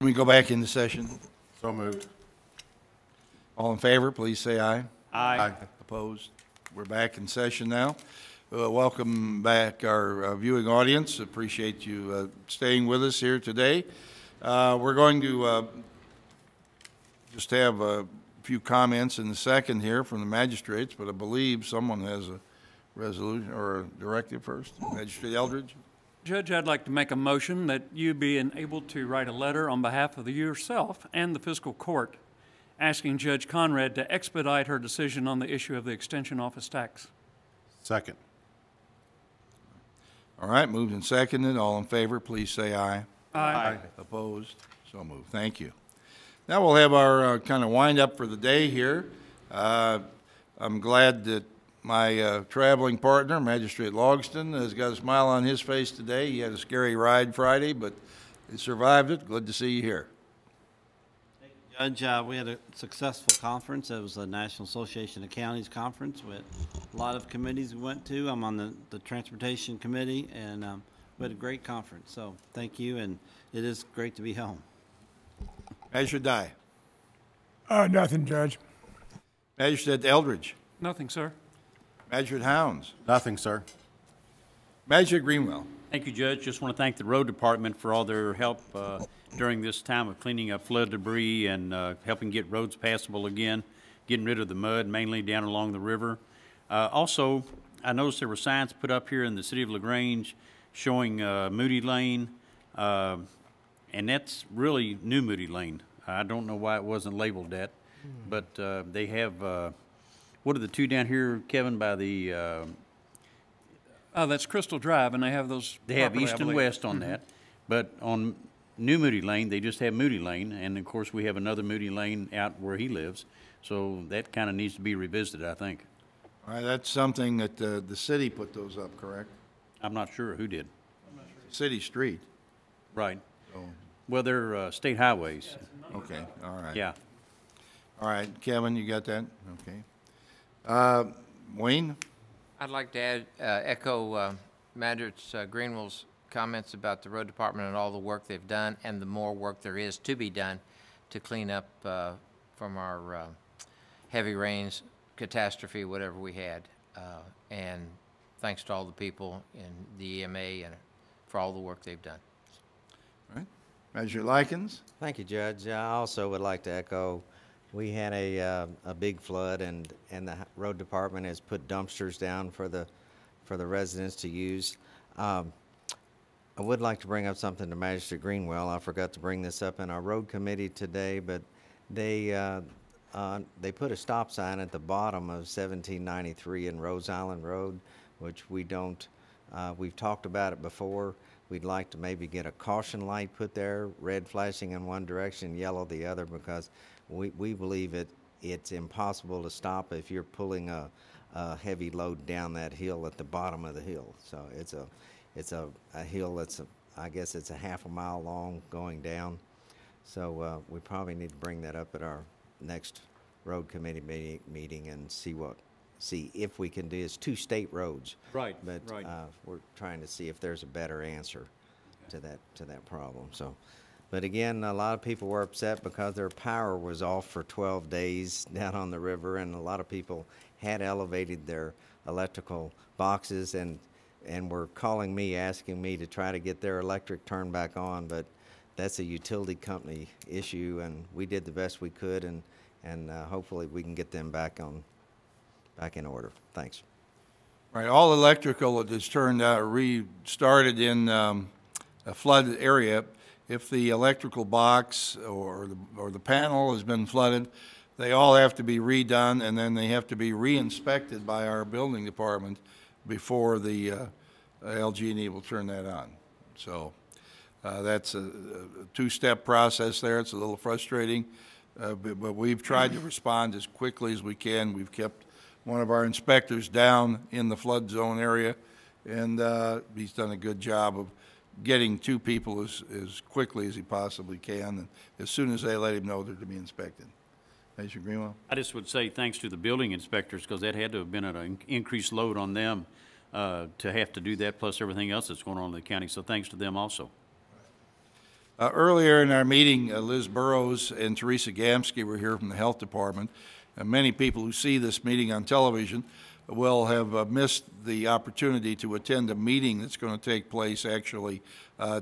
Can we go back into session? So moved. All in favor, please say aye. Aye. Opposed? We're back in session now. Welcome back our viewing audience. Appreciate you staying with us here today. We're going to just have a few comments in the second here from the magistrates, but I believe someone has a resolution or a directive first. Magistrate Eldridge. Judge, I'd like to make a motion that you be able to write a letter on behalf of yourself and the fiscal court asking Judge Conrad to expedite her decision on the issue of the extension office tax. Second. All right, moved and seconded. All in favor, please say aye. Aye. Opposed? So moved. Thank you. Now we'll have our kind of wind up for the day here. I'm glad that my traveling partner, Magistrate Logston, has got a smile on his face today. He had a scary ride Friday, but he survived it. Good to see you here. Thank you, Judge. We had a successful conference. It was the National Association of Counties Conference with a lot of committees we went to. I'm on the Transportation Committee, and we had a great conference. So thank you, and it is great to be home. Magistrate Dye. Nothing, Judge. Magistrate Eldridge. Nothing, sir. Magistrate Hounds. Nothing, sir. Magistrate Greenwell. Thank you, Judge. Just want to thank the road department for all their help during this time of cleaning up flood debris and helping get roads passable again, getting rid of the mud, mainly down along the river. Also, I noticed there were signs put up here in the city of LaGrange showing Moody Lane, and that's really New Moody Lane. I don't know why it wasn't labeled that, but they have, what are the two down here, Kevin, by the... That's Crystal Drive, and they have those. They have properly, east and west on that, but on New Moody Lane, they just have Moody Lane, and of course we have another Moody Lane out where he lives, so that kind of needs to be revisited, I think. All right, that's something that the city put those up, correct? I'm not sure who did. City street. Right. So, Well, they're state highways. okay, all right. Yeah. All right, Kevin, you got that? Okay. Wayne? I'd like to add, echo Magistrate Greenwell's comments about the road department and all the work they've done and the more work there is to be done to clean up from our heavy rains, catastrophe, whatever we had. And thanks to all the people in the EMA and for all the work they've done. All right. Magistrate Likens? Thank you, Judge. I also would like to echo, we had a big flood, and the road department has put dumpsters down for the residents to use. I would like to bring up something to Magistrate Greenwell. I forgot to bring this up in our road committee today, but they put a stop sign at the bottom of 1793 in Rose Island Road, which we don't. We've talked about it before. We'd like to maybe get a caution light put there, red flashing in one direction, yellow the other, because we believe it's impossible to stop if you're pulling a heavy load down that hill at the bottom of the hill. So it's a hill that's I guess it's a half a mile long going down. So we probably need to bring that up at our next road committee meeting and see if we can do. It's two state roads, Right. but right. We're trying to see if there's a better answer to that problem. So. But again, a lot of people were upset because their power was off for 12 days down on the river, and a lot of people had elevated their electrical boxes and were calling me, asking me to try to get their electric turned back on, but that's a utility company issue, and we did the best we could, and hopefully we can get them back in order. Thanks. Right, all electrical that is turned out restarted in a flood area. If the electrical box or the panel has been flooded, they all have to be redone, and then they have to be re-inspected by our building department before the LG&E will turn that on. So that's a two-step process there. It's a little frustrating, but we've tried to respond as quickly as we can. We've kept one of our inspectors down in the flood zone area, and he's done a good job of getting two people as quickly as he possibly can, and as soon as they let him know they're to be inspected. Magistrate Greenwell? I just would say thanks to the building inspectors, because that had to have been an increased load on them to have to do that, plus everything else that's going on in the county. So thanks to them also. Earlier in our meeting, Liz Burrows and Teresa Gamsky were here from the Health Department. Many people who see this meeting on television will have missed the opportunity to attend a meeting that's going to take place actually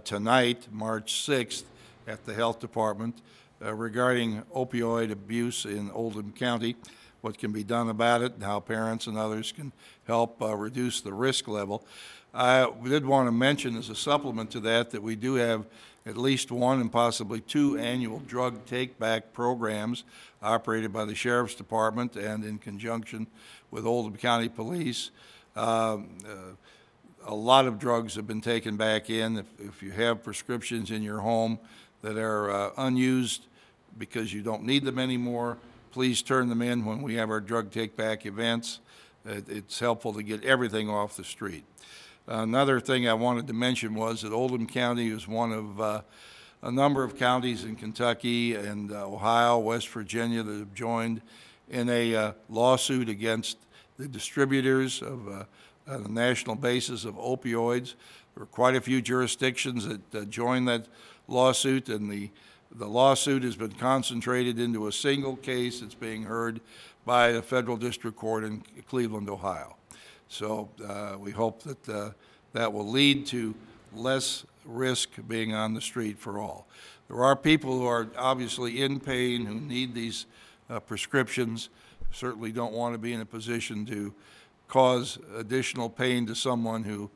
tonight, March 6th, at the Health Department regarding opioid abuse in Oldham County, what can be done about it, and how parents and others can help reduce the risk level. I did want to mention as a supplement to that we do have at least one and possibly two annual drug take-back programs operated by the Sheriff's Department and in conjunction with Oldham County Police. A lot of drugs have been taken back in. If you have prescriptions in your home that are unused because you don't need them anymore, please turn them in when we have our drug take-back events. It's helpful to get everything off the street. Another thing I wanted to mention was that Oldham County is one of a number of counties in Kentucky and Ohio, West Virginia that have joined in a lawsuit against the distributors of on a national basis of opioids. There are quite a few jurisdictions that joined that lawsuit, and the lawsuit has been concentrated into a single case that's being heard by a federal district court in Cleveland, Ohio. So we hope that that will lead to less risk being on the street for all. There are people who are obviously in pain who need these prescriptions. Certainly don't want to be in a position to cause additional pain to someone who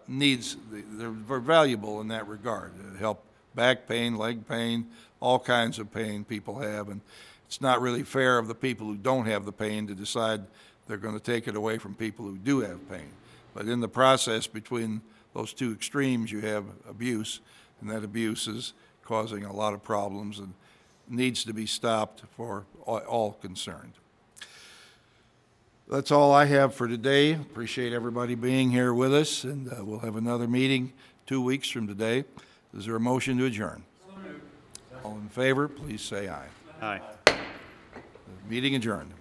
needs, they're valuable in that regard. They help back pain, leg pain, all kinds of pain people have, and it's not really fair of the people who don't have the pain to decide they're going to take it away from people who do have pain. But in the process between those two extremes, you have abuse, and that abuse is causing a lot of problems and needs to be stopped for all concerned. That's all I have for today. Appreciate everybody being here with us, and we'll have another meeting 2 weeks from today. Is there a motion to adjourn? All in favor, please say aye. Aye. Meeting adjourned.